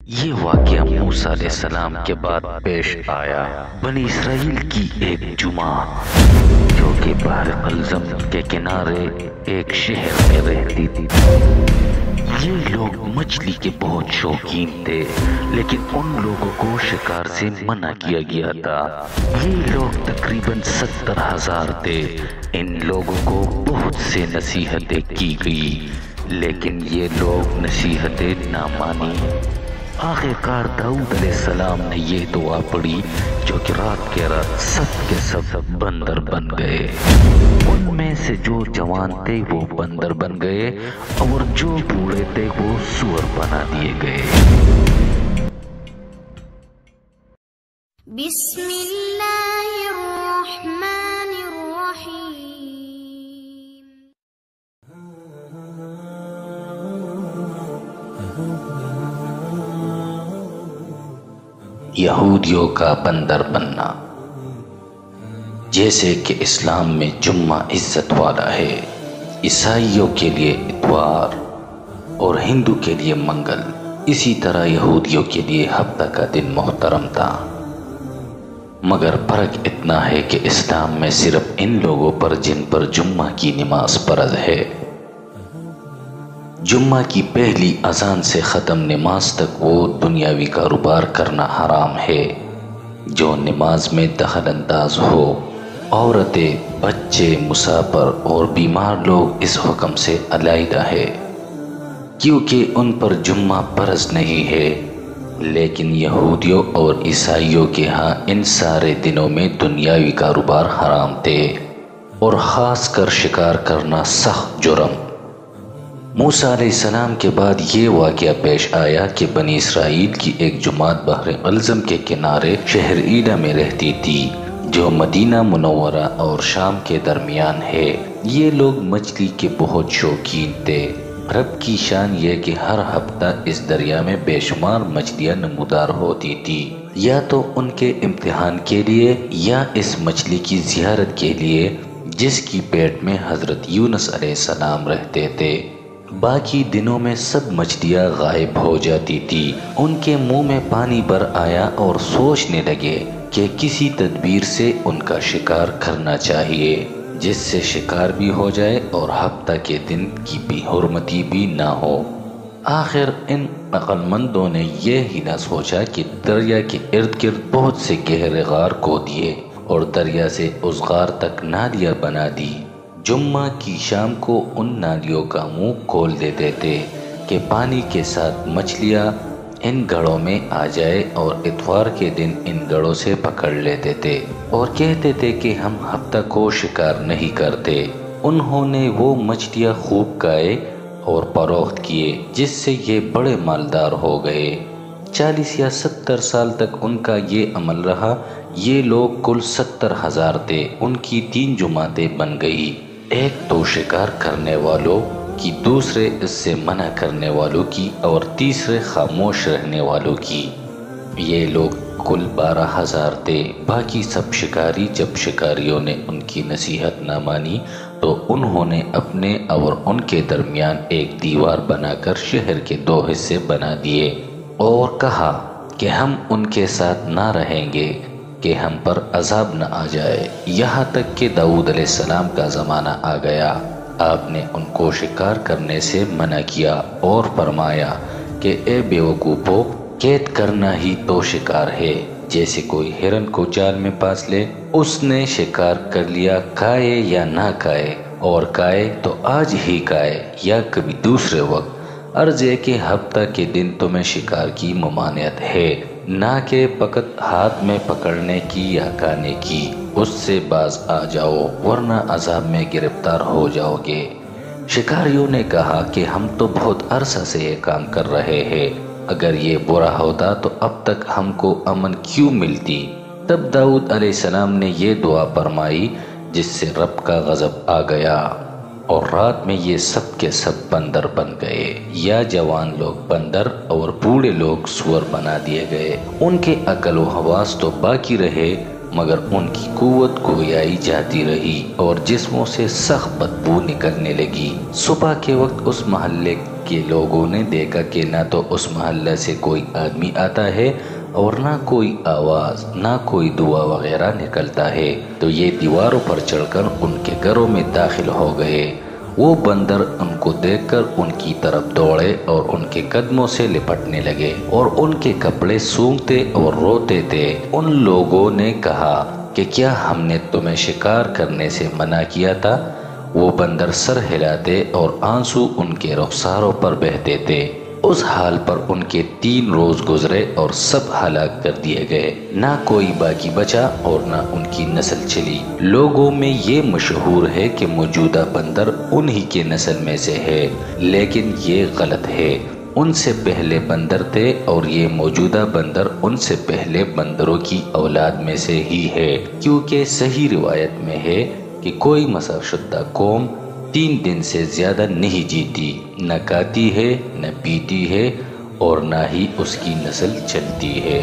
یہ واقعہ موسیٰ علیہ السلام کے بعد پیش آیا۔ بنی اسرائیل کی ایک جماعت جو کہ بحر قلزم کے کنارے ایک شہر میں رہتی تھی۔ یہ لوگ مچھلی کے بہت شوقین تھے، لیکن ان لوگوں کو شکار سے منع کیا گیا تھا۔ یہ لوگ تقریباً 70,000 تھے۔ ان لوگوں کو بہت سے نصیحتیں کی گئی، لیکن یہ لوگ نصیحتیں نہ مانی۔ آخر کار داؤد علیہ السلام نے یہ دعا پڑھی، جو کہ رات کے رات سب کے سب بندر بن گئے۔ ان میں سے جو جوان تھے وہ بندر بن گئے، اور جو بوڑھے تھے وہ سور بنا دیے گئے۔ بسم اللہ الرحمن الرحیم۔ یہودیوں کا بندر بننا۔ جیسے کہ اسلام میں جمعہ عزت والا ہے، عیسائیوں کے لیے اتوار اور ہندو کے لیے منگل، اسی طرح یہودیوں کے لیے ہفتہ کا دن محترم تھا۔ مگر فرق اتنا ہے کہ اسلام میں صرف ان لوگوں پر جن پر جمعہ کی نماز فرض ہے۔ جمعہ کی پہلی اذان سے ختم نماز تک وہ دنیاوی کاروبار کرنا حرام ہے۔ جو نماز میں دخل انداز ہو، عورتیں، بچے، مسافر اور بیمار لوگ اس حکم سے علیحدہ ہے، کیونکہ ان پر جمعہ فرض نہیں ہے۔ لیکن یہودیوں اور عیسائیوں کے ہاں ان سارے دنوں میں دنیاوی کاروبار حرام تھے، اور خاص کر شکار کرنا سخت جرم۔ موسیٰ علیہ السلام کے بعد یہ واقعہ پیش آیا کہ بنی اسرائیل کی ایک جماعت بحر قلزم کے کنارے شہر ایلا میں رہتی تھی، جو مدینہ منورہ اور شام کے درمیان ہے۔ یہ لوگ مچھلی کے بہت شوقین تھے۔ رب کی شان یہ کہ ہر ہفتہ اس دریا میں بے شمار مچھلیاں نمودار ہوتی تھی، یا تو ان کے امتحان کے لیے یا اس مچھلی کی زیارت کے لیے جس کی پیٹ میں حضرت یونس علیہ السلام رہتے تھے۔ باقی دنوں میں سب مچھلیاں غائب ہو جاتی تھی۔ ان کے منہ میں پانی بھر آیا اور سوچنے لگے کہ کسی تدبیر سے ان کا شکار کرنا چاہیے، جس سے شکار بھی ہو جائے اور ہفتہ کے دن کی بے حرمتی بھی نہ ہو۔ آخر ان عقل مندوں نے یہ ہی نہ سوچا کہ دریا کے ارد گرد بہت سے گہرے غار کھود دیے اور دریا سے اس غار تک نالیاں بنا دی۔ جمعہ کی شام کو ان نالیوں کا منہ کھول دیتے تھے کہ پانی کے ساتھ مچھلیاں ان گڑھوں میں آ جائے، اور اتوار کے دن ان گڑھوں سے پکڑ لیتے تھے اور کہتے تھے کہ ہم ہفتہ کو شکار نہیں کرتے۔ انہوں نے وہ مچھلیاں خوب کھائے اور فروخت کیے، جس سے یہ بڑے مالدار ہو گئے۔ 40 یا 70 سال تک ان کا یہ عمل رہا۔ یہ لوگ کل 70,000 تھے۔ ان کی 3 جماعتیں بن گئی، ایک تو شکار کرنے والوں کی، دوسرے اس سے منع کرنے والوں کی، اور تیسرے خاموش رہنے والوں کی۔ یہ لوگ کل 12,000 تھے۔ باقی سب شکاری۔ جب شکاریوں نے ان کی نصیحت نہ مانی تو انہوں نے اپنے اور ان کے درمیان ایک دیوار بنا کر شہر کے 2 حصے بنا دیے، اور کہا کہ ہم ان کے ساتھ نہ رہیں گے کہ ہم پر عذاب نہ آ جائے۔ یہاں تک کہ داؤد علیہ السلام کا زمانہ آ گیا۔ آپ نے ان کو شکار کرنے سے منع کیا اور فرمایا کہ اے بیوقوفو، قید کرنا ہی تو شکار ہے۔ جیسے کوئی ہرن کو جال میں پھانس لے، اس نے شکار کر لیا، کھائے یا نہ کھائے، اور کھائے تو آج ہی کھائے یا کبھی دوسرے وقت۔ عرض ہے کہ ہفتہ کے دن تمہیں شکار کی ممانعت ہے، نہ کہ فقط ہاتھ میں پکڑنے کی یا کھانے کی۔ اس سے باز آ جاؤ، ورنہ عذاب میں گرفتار ہو جاؤ گے۔ شکاریوں نے کہا کہ ہم تو بہت عرصہ سے یہ کام کر رہے ہیں، اگر یہ برا ہوتا تو اب تک ہم کو امن کیوں ملتی؟ تب داؤد علیہ السلام نے یہ دعا فرمائی، جس سے رب کا غضب آ گیا، اور رات میں یہ سب کے سب بندر بن گئے، یا جوان لوگ بندر اور بوڑھے لوگ سور بنا دیے گئے۔ ان کے عقل و حواس تو باقی رہے، مگر ان کی قوت گویائی جاتی رہی اور جسموں سے سخت بدبو نکلنے لگی۔ صبح کے وقت اس محلے کہ لوگوں نے دیکھا کہ نہ تو اس محلہ سے کوئی آدمی آتا ہے اور نہ کوئی آواز، نہ کوئی دعا وغیرہ نکلتا ہے، تو یہ دیواروں پر چڑھ کر ان کے گھروں میں داخل ہو گئے۔ وہ بندر ان کو دیکھ کر ان کی طرف دوڑے اور ان کے قدموں سے لپٹنے لگے اور ان کے کپڑے سونگھتے اور روتے تھے۔ ان لوگوں نے کہا کہ کیا ہم نے تمہیں شکار کرنے سے منع کیا تھا؟ وہ بندر سر ہلاتے اور آنسو ان کے رخساروں پر بہتے تھے۔ اس حال پر ان کے 3 روز گزرے اور سب ہلاک کر دیے گئے، نہ کوئی باقی بچا اور نہ ان کی نسل چلی۔ لوگوں میں یہ مشہور ہے کہ موجودہ بندر انہی کے نسل میں سے ہے، لیکن یہ غلط ہے۔ ان سے پہلے بندر تھے اور یہ موجودہ بندر ان سے پہلے بندروں کی اولاد میں سے ہی ہے، کیونکہ صحیح روایت میں ہے کہ کوئی مسح شدہ قوم 3 دن سے زیادہ نہیں جیتی، نہ کھاتی ہے، نہ پیتی ہے اور نہ ہی اس کی نسل چلتی ہے۔